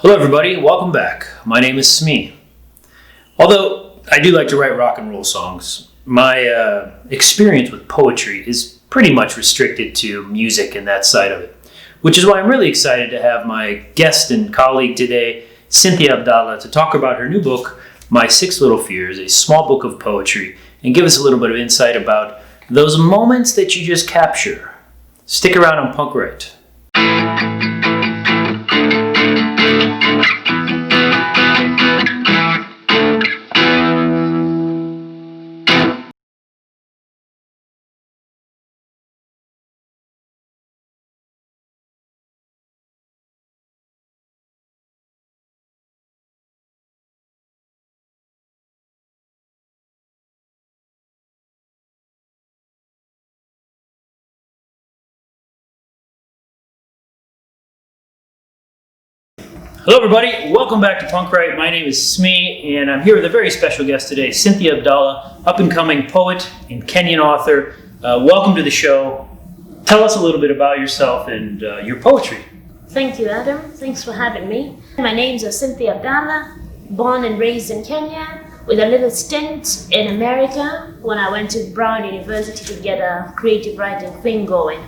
Hello everybody, welcome back. My name is Smee. Although I do like to write rock and roll songs, my experience with poetry is pretty much restricted to music and that side of it, which is why I'm really excited to have my guest and colleague today, Cynthia Abdallah, to talk about her new book, My Six Little Fears, a small book of poetry, and give us a little bit of insight about those moments that you just capture. Stick around on Punkwrite. Hello everybody, welcome back to Punkwrite. My name is Smee, and I'm here with a very special guest today, Cynthia Abdallah, up-and-coming poet and Kenyan author. Welcome to the show. Tell us a little bit about yourself and your poetry. Thank you, Adam. Thanks for having me. My name's Cynthia Abdallah, born and raised in Kenya, with a little stint in America when I went to Brown University to get a creative writing thing going.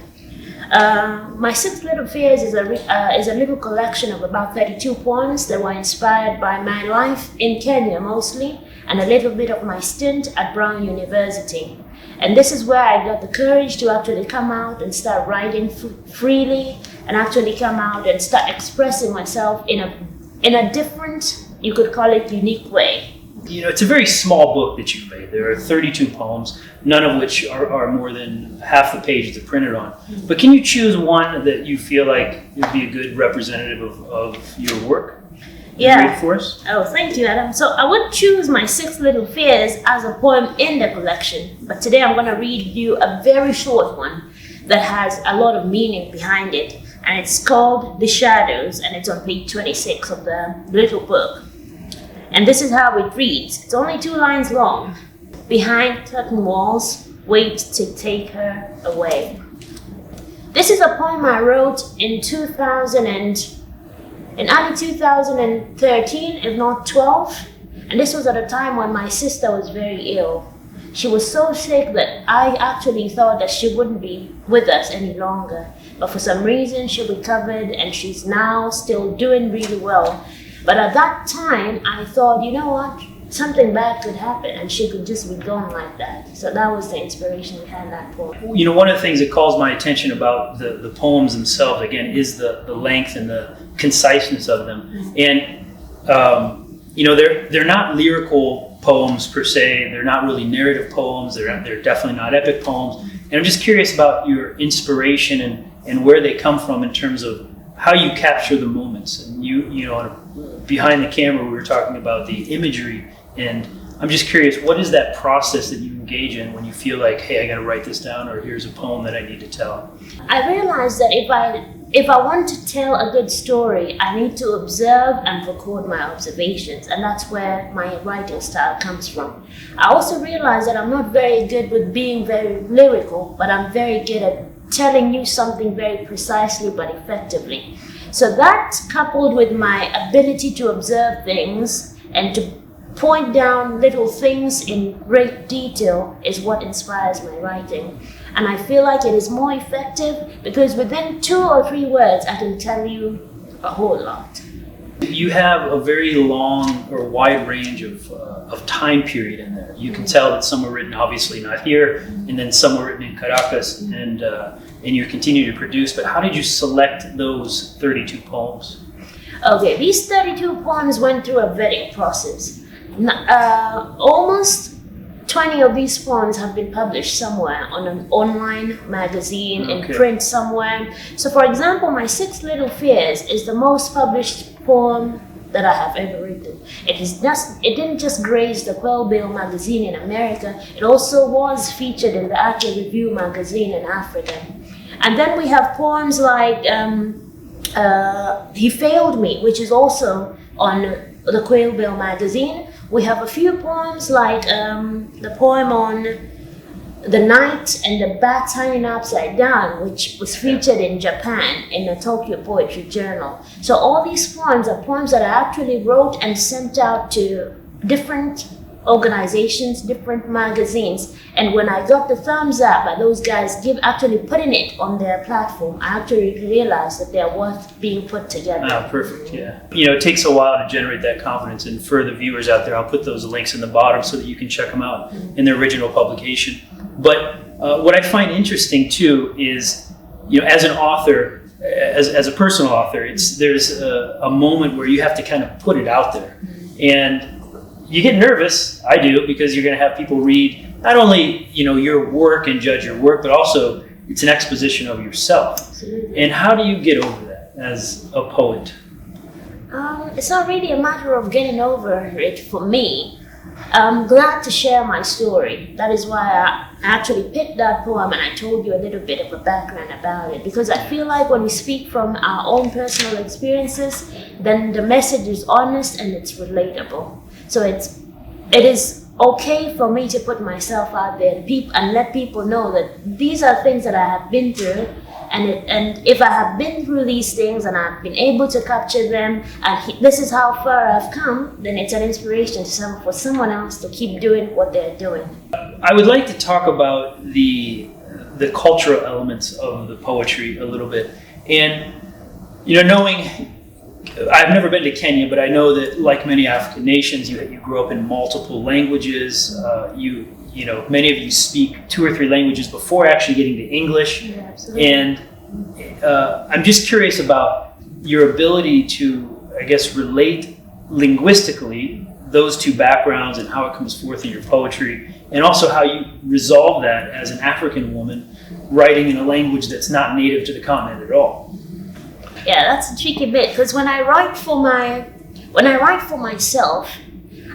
My Six Little Fears is a little collection of about 32 poems that were inspired by my life in Kenya mostly, and a little bit of my stint at Brown University. And this is where I got the courage to actually come out and start writing freely, and actually come out and start expressing myself in a different, you could call it, unique way. You know, it's a very small book that you've made. There are 32 poems, none of which are more than half the page that's printed on. But can you choose one that you feel like would be a good representative of your work? Yeah. Read for us? Oh, thank you, Adam. So I would choose My Six Little Fears as a poem in the collection, but today I'm going to read you a very short one that has a lot of meaning behind it, and it's called The Shadows, and it's on page 26 of the little book. And this is how it reads. It's only 2 lines long. Behind curtain walls, wait to take her away. This is a poem I wrote in early 2013, if not 12. And this was at a time when my sister was very ill. She was so sick that I actually thought that she wouldn't be with us any longer. But for some reason, she recovered and she's now still doing really well. But at that time, I thought, you know what? Something bad could happen and she could just be gone like that. So that was the inspiration behind that poem. You know, one of the things that calls my attention about the poems themselves, again, is the length and the conciseness of them. Mm-hmm. And, you know, they're not lyrical poems per se. They're not really narrative poems. They're definitely not epic poems. And I'm just curious about your inspiration and where they come from in terms of how you capture the moments. And you know, behind the camera, we were talking about the imagery, and I'm just curious, what is that process that you engage in when you feel like, hey, I got to write this down, or here's a poem that I need to tell? I realized that if I want to tell a good story, I need to observe and record my observations, and that's where my writing style comes from. I also realized that I'm not very good with being very lyrical, but I'm very good at telling you something very precisely but effectively. So that, coupled with my ability to observe things and to point down little things in great detail, is what inspires my writing. And I feel like it is more effective because within 2 or 3 words I can tell you a whole lot. You have a very long or wide range of time period in there. You can tell that some were written obviously not here, and then some were written in Caracas, and you continue to produce. But how did you select those 32 poems? Okay, these 32 poems went through a vetting process. Almost 20 of these poems have been published somewhere on an online magazine, in print somewhere. So for example, My Six Little Fears is the most published poem that I have ever written. It didn't just graze the Quail Bill magazine in America, it also was featured in the Arte Review magazine in Africa. And then we have poems like He Failed Me, which is also on the Quail Bill magazine. We have a few poems like the poem on The Night and the Bat Hanging Upside Down, which was featured in Japan in the Tokyo Poetry Journal. So all these poems are poems that I actually wrote and sent out to different organizations, different magazines. And when I got the thumbs up by those guys actually putting it on their platform, I actually realized that they're worth being put together. Ah, perfect, yeah. It takes a while to generate that confidence, and for the viewers out there, I'll put those links in the bottom so that you can check them out in their original publication. But what I find interesting too is, as an author, as a personal author, there's a moment where you have to kind of put it out there. And you get nervous, I do, because you're going to have people read not only your work and judge your work, but also it's an exposition of yourself. Absolutely. And how do you get over that as a poet? It's not really a matter of getting over it for me. I'm glad to share my story. That is why I actually picked that poem, and I told you a little bit of a background about it, because I feel like when we speak from our own personal experiences, then the message is honest and it's relatable. So it is okay for me to put myself out there and let people know that these are things that I have been through, and if I have been through these things and I've been able to capture them, and this is how far I've come, then it's an inspiration for someone else to keep doing what they're doing. I would like to talk about the cultural elements of the poetry a little bit, and knowing. I've never been to Kenya, but I know that, like many African nations, you grew up in multiple languages. Many of you speak 2 or 3 languages before actually getting to English. Yeah, absolutely. And I'm just curious about your ability to, I guess, relate linguistically those 2 backgrounds and how it comes forth in your poetry, and also how you resolve that as an African woman writing in a language that's not native to the continent at all. Yeah, that's a tricky bit, because when I write for myself,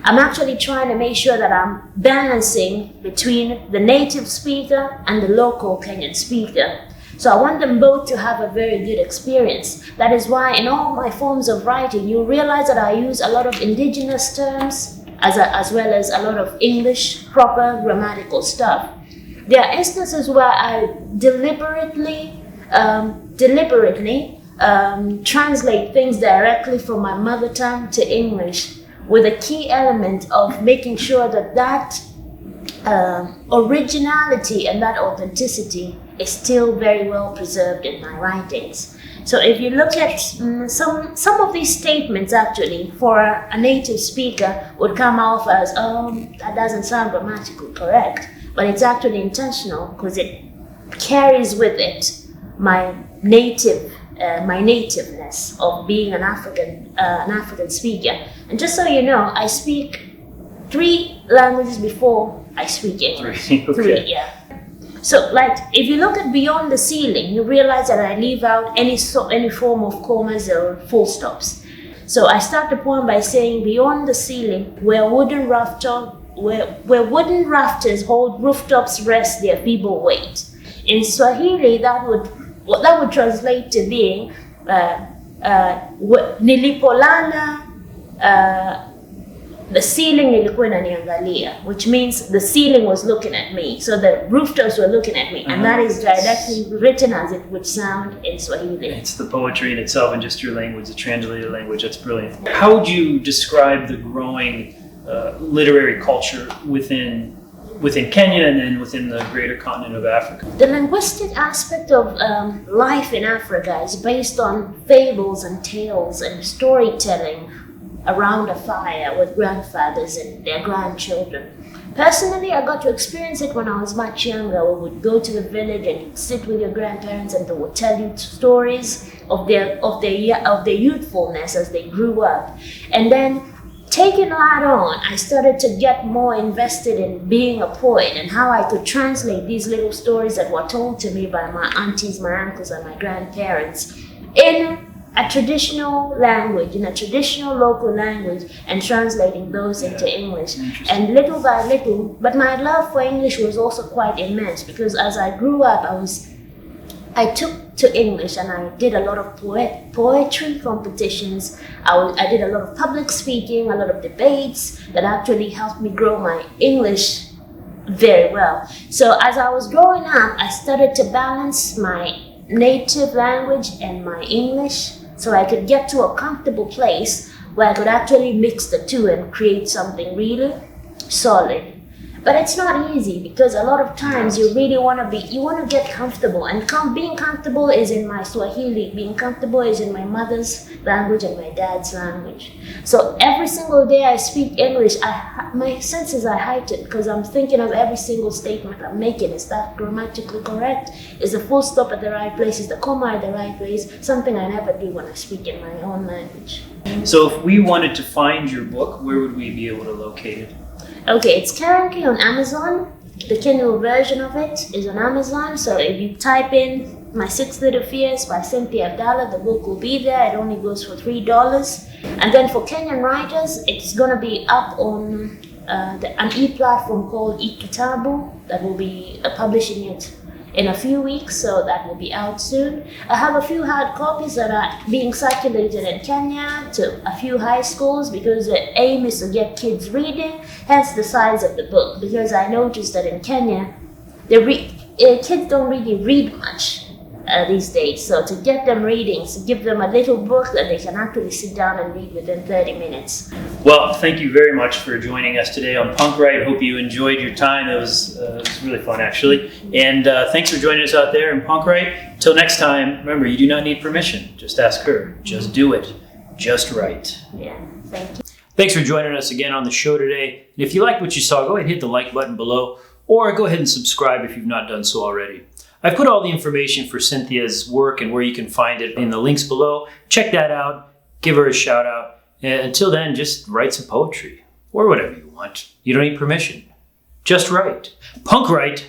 I'm actually trying to make sure that I'm balancing between the native speaker and the local Kenyan speaker. So I want them both to have a very good experience. That is why in all my forms of writing, you realize that I use a lot of indigenous terms as well as a lot of English proper grammatical stuff. There are instances where I deliberately translate things directly from my mother tongue to English, with a key element of making sure that originality and that authenticity is still very well preserved in my writings. So if you look at some of these statements, actually, for a native speaker would come off as, that doesn't sound grammatically correct, but it's actually intentional because it carries with it my nativeness of being an African speaker. And just so you know, I speak 3 languages before I speak English. 3, okay. 3, yeah. So, if you look at Beyond the Ceiling, you realize that I leave out any form of commas or full stops. So I start the poem by saying, beyond the ceiling, where wooden rafters hold rooftops rest their feeble weight. In Swahili, that would translate to being nilipolala, the ceiling ilikuwa inaniangalia, which means the ceiling was looking at me. So the rooftops were looking at me, and that is directly written as it would sound in Swahili. It's the poetry in itself and just your language, the translated language. That's brilliant. How would you describe the growing literary culture within Kenya and then within the greater continent of Africa? The linguistic aspect of life in Africa is based on fables and tales and storytelling around a fire with grandfathers and their grandchildren. Personally, I got to experience it when I was much younger. We would go to the village and you'd sit with your grandparents and they would tell you stories of their youthfulness as they grew up. And then taking that on, I started to get more invested in being a poet and how I could translate these little stories that were told to me by my aunties, my uncles, and my grandparents in a traditional language, in a traditional local language, and translating those into English. And little by little, but my love for English was also quite immense, because as I grew up, I took to English and I did a lot of poetry competitions. I did a lot of public speaking, a lot of debates that actually helped me grow my English very well. So as I was growing up, I started to balance my native language and my English so I could get to a comfortable place where I could actually mix the two and create something really solid. But it's not easy because a lot of times you really want to get comfortable, and being comfortable is in my Swahili, being comfortable is in my mother's language and my dad's language. So every single day I speak English, my senses are heightened because I'm thinking of every single statement I'm making. Is that grammatically correct? Is the full stop at the right place? Is the comma at the right place? Something I never do when I speak in my own language. So if we wanted to find your book, where would we be able to locate it? Okay, it's currently on Amazon. The Kindle version of it is on Amazon. So if you type in My Six Little Fears by Cynthia Abdallah, the book will be there. It only goes for $3. And then for Kenyan writers, it's going to be up on an e-platform called eKitabu that will be publishing it in a few weeks, so that will be out soon. I have a few hard copies that are being circulated in Kenya to a few high schools because the aim is to get kids reading, hence the size of the book. Because I noticed that in Kenya, kids don't really read much these days. So to get them reading, to give them a little book that they can actually sit down and read within 30 minutes. Well, thank you very much for joining us today on Punkwrite. Hope you enjoyed your time. It was really fun, actually. And thanks for joining us out there in Punkwrite. Till next time, remember, you do not need permission. Just ask her. Just do it. Just right. Yeah, thank you. Thanks for joining us again on the show today. And if you liked what you saw, go ahead and hit the like button below, or go ahead and subscribe if you've not done so already. I've put all the information for Cynthia's work and where you can find it in the links below. Check that out. Give her a shout out. And until then, just write some poetry or whatever you want. You don't need permission. Just write. Punkwrite.